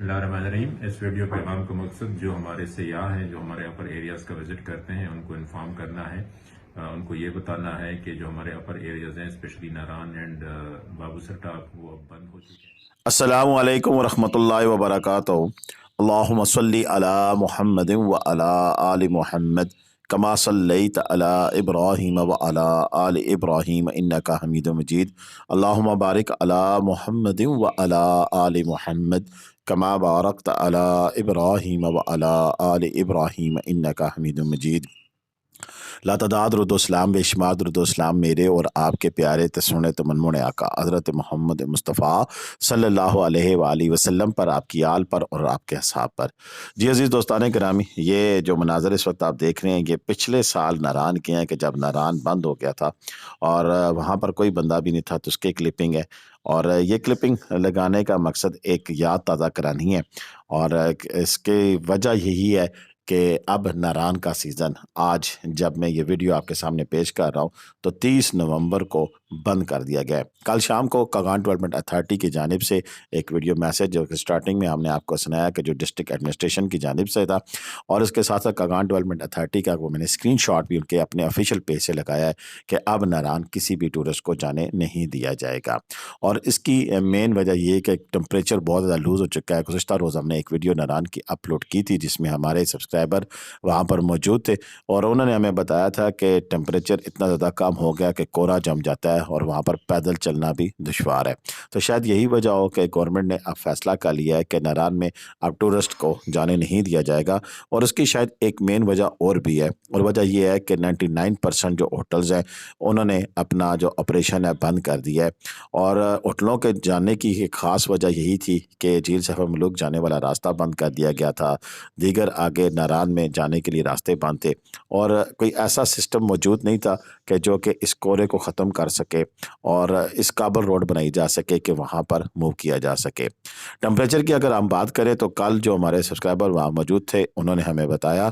बिस्मिल्लाहिर्रहमानिर्रहीम। इस वीडियो पैगाम का मकसद जो हमारे सयाह हैं, जो हमारे अपर एरियाज़ का विज़िट करते हैं, उनको इन्फॉर्म करना है। उनको ये बताना है कि जो हमारे अपर एरियाज़ हैं, specially Naran and Babusar top, वो अब बंद हो चुके हैं। अस्सलामु अलैकुम वरहमतुल्लाहि वबरकातुहू। अल्लाहुम्मा सल्ली अला मुहम्मदिन व अला आलि मुहम्मद कमा सल्लैत अला इब्राहीम व अला आलि इब्राहीम इन्नका हमीदुम मजीद। अल्लाहुम्मा बारिक अला मुहम्मदिन व अला आलि मुहम्मद कमा बारकत अला इब्राहीम व अला आलि इब्राहीम इन्नका हमीदुम मजीद। लातदाद रुदोसलाम बेशुमार रुदोसलाम मेरे और आपके प्यारे तस्वीर तमन्मुन आका हज़रत मोहम्मद मुस्तफ़ा सल्लल्लाहु अलैहि वसल्लम पर, आपकी आल पर और आपके असहाब पर। जी अज़ीज़ दोस्तान गिरामी, ये जो मनाज़र इस वक्त आप देख रहे हैं, ये पिछले साल नारान के हैं कि जब नारान बंद हो गया था और वहाँ पर कोई बंदा भी नहीं था, तो उसकी क्लिपिंग है। और ये क्लिपिंग लगाने का मकसद एक याद ताज़ा करानी है। और इसकी वजह यही है कि अब नारान का सीज़न, आज जब मैं ये वीडियो आपके सामने पेश कर रहा हूँ, तो 30 नवंबर को बंद कर दिया गया है। कल शाम को कागान डेवलपमेंट अथॉरिटी की जानिब से एक वीडियो मैसेज, जो कि स्टार्टिंग में हमने आपको सुनाया कि जो डिस्ट्रिक्ट एडमिनिस्ट्रेशन की जानिब से था, और इसके साथ साथ कागान डेवलपमेंट अथॉरिटी का वो मैंने स्क्रीनशॉट भी उनके अपने ऑफिशियल पेज से लगाया है कि अब नारान किसी भी टूरिस्ट को जाने नहीं दिया जाएगा। और इसकी मेन वजह ये है कि टेम्परेचर बहुत ज़्यादा लूज़ हो चुका है। गुज़िश्ता रोज़ हमने एक वीडियो नारान की अपलोड की थी, जिसमें हमारे सब्सक्राइबर वहाँ पर मौजूद थे और उन्होंने हमें बताया था कि टेम्परेचर इतना ज़्यादा कम हो गया कि कोहरा जम जाता है और वहाँ पर पैदल चलना भी दुश्वार है। तो शायद यही वजह हो कि गवर्नमेंट ने अब फैसला कर लिया है कि नारान में अब टूरिस्ट को जाने नहीं दिया जाएगा। और उसकी शायद एक मेन वजह और भी है, और वजह यह है कि 99% जो होटल्स हैं, उन्होंने अपना जो ऑपरेशन है बंद कर दिया है। और होटलों के जाने की एक ख़ास वजह यही थी कि झील सफ़र मुल्क जाने वाला रास्ता बंद कर दिया गया था, दीगर आगे नारान में जाने के लिए रास्ते बंद थे, और कोई ऐसा सिस्टम मौजूद नहीं था कि जो कि इस कोहरे को ख़त्म कर सके और इस काबल रोड बनाई जा सके कि वहाँ पर मूव किया जा सके। टेम्परेचर की अगर हम बात करें, तो कल जो हमारे सब्सक्राइबर वहाँ मौजूद थे, उन्होंने हमें बताया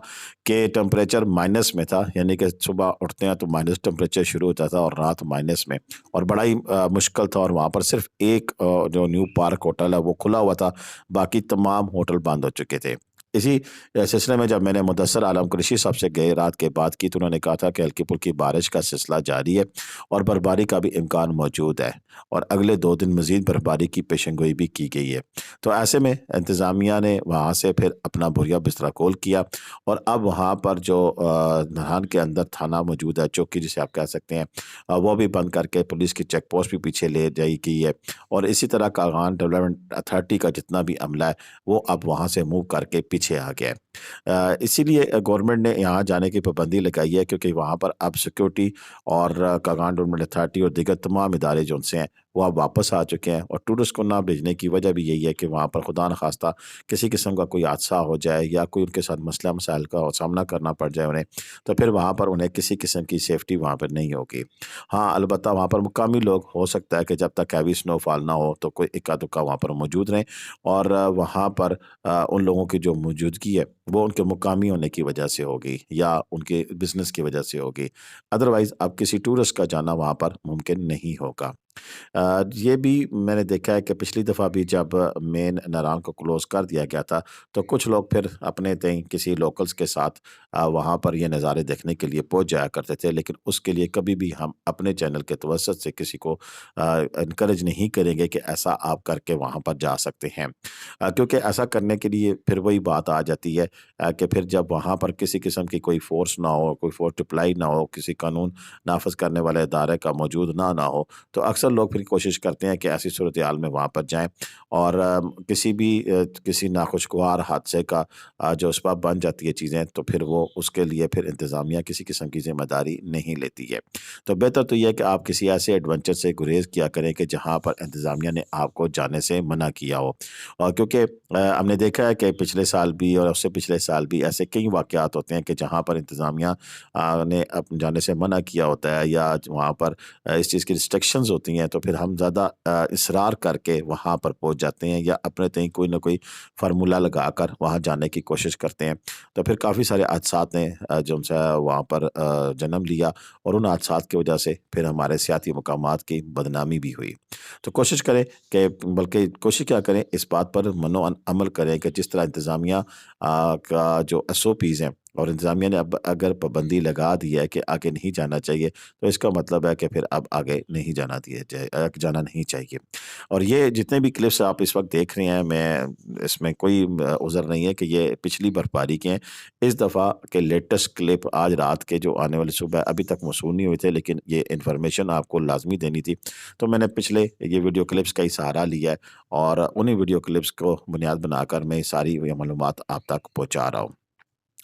कि टेम्परेचर माइनस में था, यानी कि सुबह उठते हैं तो माइनस टेम्परेचर शुरू होता था और रात माइनस में, और बड़ा ही मुश्किल था। और वहाँ पर सिर्फ एक जो न्यू पार्क होटल है वो खुला हुआ था, बाकी तमाम होटल बंद हो चुके थे। इसी सिलसिले में जब मैंने मुदस्सर आलम कुरैशी साहब से गए रात के बात की, तो उन्होंने कहा था कि हल्की फुल्की बारिश का सिलसिला जारी है और बर्फबारी का भी इम्कान मौजूद है, और अगले 2 दिन मज़ीद बर्फबारी की पेशेंगोई भी की गई है। तो ऐसे में इंतज़ामिया ने वहाँ से फिर अपना बोरिया बिस्तरा खोल किया, और अब वहाँ पर जो नारान के अंदर थाना मौजूद है, चौकी जिसे आप कह सकते हैं, वो भी बंद करके पुलिस की चेक पोस्ट भी पीछे ले जाई गई है। और इसी तरह कागान डेवलपमेंट अथॉरिटी का जितना भी अमला है, वो अब वहाँ से मूव करके पीछे आ गया है। इसीलिए गवर्नमेंट ने यहाँ जाने की पाबंदी लगाई है, क्योंकि वहाँ पर अब सिक्योरिटी और कागान डेवलपमेंट अथॉरिटी और दीगर तमाम इदारे जो उनसे हैं, वो अब वापस आ चुके हैं। और टूरिस्ट को ना भेजने की वजह भी यही है कि वहाँ पर खुदा न खास्ता किसी किस्म का कोई हादसा हो जाए या कोई उनके साथ मसला मसाइल का सामना करना पड़ जाए उन्हें, तो फिर वहाँ पर उन्हें किसी किस्म की सेफ्टी वहाँ पर नहीं होगी। हाँ, अलबत्ता वहाँ पर मुकामी लोग, हो सकता है कि जब तक हैवी स्नोफॉल ना हो तो कोई इक्का दुक्का वहाँ पर मौजूद रहें, और वहाँ पर उन लोगों की जो मौजूदगी है वो उनके मुकामी होने की वजह से होगी या उनके बिज़नेस की वजह से होगी। अदरवाइज़ अब किसी टूरिस्ट का जाना वहाँ पर मुमकिन नहीं होगा। ये भी मैंने देखा है कि पिछली दफ़ा भी जब मेन नारान को क्लोज़ कर दिया गया था, तो कुछ लोग फिर अपने तय किसी लोकल्स के साथ वहाँ पर ये नज़ारे देखने के लिए पहुँच जाया करते थे। लेकिन उसके लिए कभी भी हम अपने चैनल के तवज्जुह से किसी को एनकरेज नहीं करेंगे कि ऐसा आप करके वहाँ पर जा सकते हैं। क्योंकि ऐसा करने के लिए फिर वही बात आ जाती है कि फिर जब वहाँ पर किसी किस्म की कोई फ़ोर्स ना हो, कोई फ़ोर्स अप्लाई ना हो, किसी कानून नाफ़िज़ करने वाले इदारे का मौजूद ना हो, तो अक्सर लोग फिर कोशिश करते हैं कि ऐसी सूरत-ए-हाल में वहाँ पर जाएँ, और किसी नाखुशगवार हादसे का जो असबाब बन जाती है चीज़ें, तो फिर वो उसके लिए फिर इंतज़ामिया किसी किस्म की ज़िम्मेदारी नहीं लेती है। तो बेहतर तो ये है कि आप किसी ऐसे एडवेंचर से गुरेज़ किया करें कि जहाँ पर इंतज़ामिया ने आपको जाने से मना किया हो। और क्योंकि हमने देखा है कि पिछले साल भी और उससे पिछले साल भी ऐसे कई वाक़यात होते हैं कि जहाँ पर इंतज़ामिया ने जाने से मना किया होता है, या वहाँ पर इस चीज़ की रिस्ट्रिक्शंस होती ہوتی ہیں تو پھر ہم زیادہ اصرار کر کے وہاں پر پہنچ جاتے ہیں یا اپنے تئیں کوئی نہ کوئی فارمولہ لگا کر وہاں جانے کی کوشش کرتے ہیں، تو پھر کافی سارے حادثات نے جو ہم سے وہاں پر جنم لیا، اور ان حادثات کی وجہ سے پھر ہمارے سیاحتی مقامات کی بدنامی بھی ہوئی۔ تو کوشش کریں کہ بلکہ کوشش کیا کریں، اس بات پر عمل کریں کہ جس طرح انتظامیہ کا جو SOPs ہیں، اور انتظامیہ نے اب اگر پابندی لگا دی ہے کہ آگے نہیں جانا چاہیے، تو اس کا مطلب ہے کہ پھر اب آگے نہیں جانا نہیں چاہیے۔ اور یہ جتنے بھی کلپس آپ اس وقت دیکھ رہے ہیں، اس میں کوئی عذر نہیں ہے کہ یہ پچھلی برفباری کے ہیں۔ اس دفعہ کے لیٹسٹ کلپ آج رات کے جو آنے والے صبح ابھی تک موصول نہیں ہوئے تھے، لیکن یہ انفارمیشن آپ کو لازمی دینی تھی، تو میں نے پچھلے یہ ویڈیو کلپس کا ہی سہارا لیا ہے، اور انہی ویڈیو کلپس کو بنیاد بنا کر میں ساری یہ معلومات آپ تک پہنچا رہا ہوں۔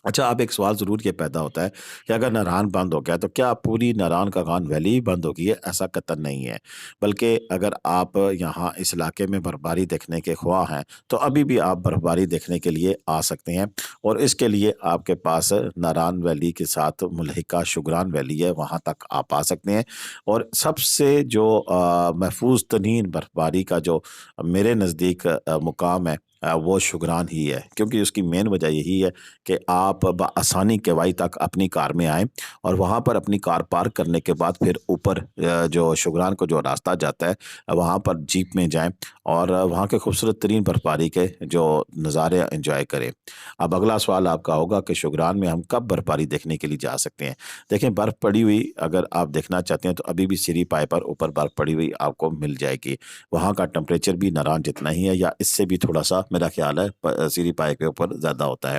اچھا، اب ایک سوال ضرور یہ پیدا ہوتا ہے کہ اگر ناران بند ہو گیا تو کیا پوری ناران کاغان ویلی بند ہوگی ہے؟ ایسا قطعاً نہیں ہے، بلکہ اگر آپ یہاں اس علاقے میں برفباری دیکھنے کے خواہاں ہیں تو ابھی بھی آپ برفباری دیکھنے کے لیے آ سکتے ہیں، اور اس کے لیے آپ کے پاس ناران ویلی کے ساتھ ملحقہ شگران ویلی ہے، وہاں تک آپ آ سکتے ہیں۔ اور سب سے جو محفوظ ترین برفباری کا جو میرے نزدیک مقام ہے وہ شگران ہی ہے، کیونکہ اس کی مین وجہ یہی ہے کہ آپ بآسانی کیوائی تک اپنی کار میں آئیں، اور وہاں پر اپنی کار پارک کرنے کے بعد پھر اوپر جو شگران کو جو راستہ جاتا ہے وہاں پر جیپ میں جائیں، اور وہاں کے خوبصورت ترین برفباری کے جو نظارے انجوائے کریں۔ اب اگلا سوال آپ کا ہوگا کہ شگران میں ہم کب برفباری دیکھنے کے لیے جا سکتے ہیں؟ دیکھیں، برف پڑی ہوئی اگر آپ دیکھنا چاہتے ہیں تو ابھی بھی سری پائے پر اوپر برف پڑی ہوئی آپ کو مل جائے گی۔ وہاں کا ٹمپریچر بھی ناران جتنا ہی ہے، یا اس سے بھی تھوڑا سا میرا خیال ہے سری پائے کے اوپر زیادہ ہوتا ہے،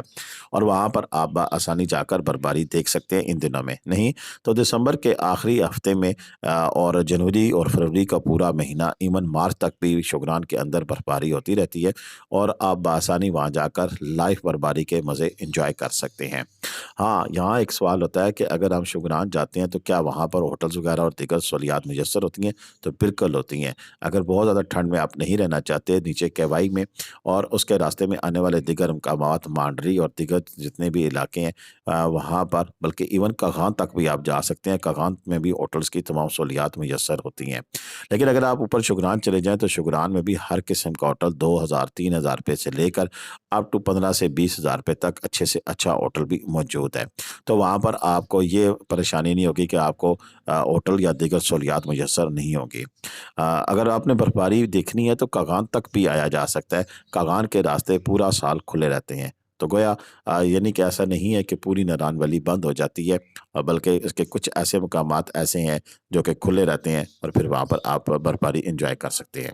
اور وہاں پر آپ بآسانی جا کر برفباری دیکھ سکتے ہیں ان دنوں میں۔ نہیں تو دسمبر کے آخری ہفتے میں اور جنوری اور فروری کا پورا مہینہ، ایون مارچ تک بھی شگران کے اندر برفباری ہوتی رہتی ہے، اور آپ بآسانی وہاں جا کر لائیو برفباری کے مزے انجوائے کر سکتے ہیں۔ ہاں، یہاں ایک سوال ہوتا ہے کہ اگر ہم شگران جاتے ہیں تو کیا وہاں پر ہوٹلز وغیرہ اور دیگر سہولیات میسر ہوتی ہیں؟ تو بالکل ہوتی ہیں۔ اگر بہت زیادہ ٹھنڈ میں آپ نہیں رہنا چاہتے نیچے کیوائی میں، اور اس کے راستے میں آنے والے دیگر مقامات مانڈری اور دیگر جتنے بھی علاقے ہیں وہاں پر، بلکہ ایون کاغان تک بھی آپ جا سکتے ہیں۔ کاغان میں بھی ہوٹلز کی تمام سہولیات میسر ہوتی ہیں، لیکن اگر آپ اوپر شگران چلے جائیں تو شگران میں بھی ہر قسم کا ہوٹل 2,000-3,000 روپے سے لے کر اپ ٹو 15,000 سے 20,000 روپے تک اچھے سے اچھا ہوٹل بھی موجود ہے۔ تو وہاں پر آپ کو یہ پریشانی نہیں ہوگی کہ آپ کو ہوٹل یا دیگر سہولیات میسر نہیں ہوگی۔ اگر آپ نے برفباری دیکھنی ہے تو کاغان تک بھی آیا جا سکتا ہے۔ کاغان کے راستے پورا سال کھلے رہتے ہیں، تو گویا یعنی کہ ایسا نہیں ہے کہ پوری ناران ویلی بند ہو جاتی ہے، بلکہ اس کے کچھ ایسے مقامات ایسے ہیں جو کہ کھلے رہتے ہیں، اور پھر وہاں پر آپ برفباری انجوائے کر سکتے ہیں۔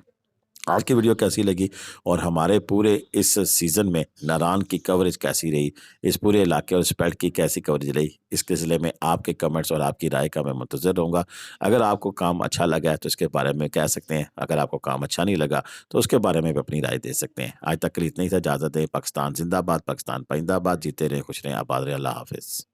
آج کی ویڈیو کیسی لگی، اور ہمارے پورے اس سیزن میں ناران کی کوریج کیسی رہی، اس پورے علاقے اور اسپیلٹ کی کیسی کوریج رہی، اس کے سلسلے میں آپ کے کمنٹس اور آپ کی رائے کا میں منتظر رہوں گا۔ اگر آپ کو کام اچھا لگا ہے تو اس کے بارے میں کہہ سکتے ہیں، اگر آپ کو کام اچھا نہیں لگا تو اس کے بارے میں بھی اپنی رائے دے سکتے ہیں۔ آج تک کے لیے اتنا ہی تھا، اجازت دیں۔ پاکستان زندہ باد، پاکستان پائندہ باد، جیتے رہیں، خوش رہیں، آباد رہیں، اللہ حافظ۔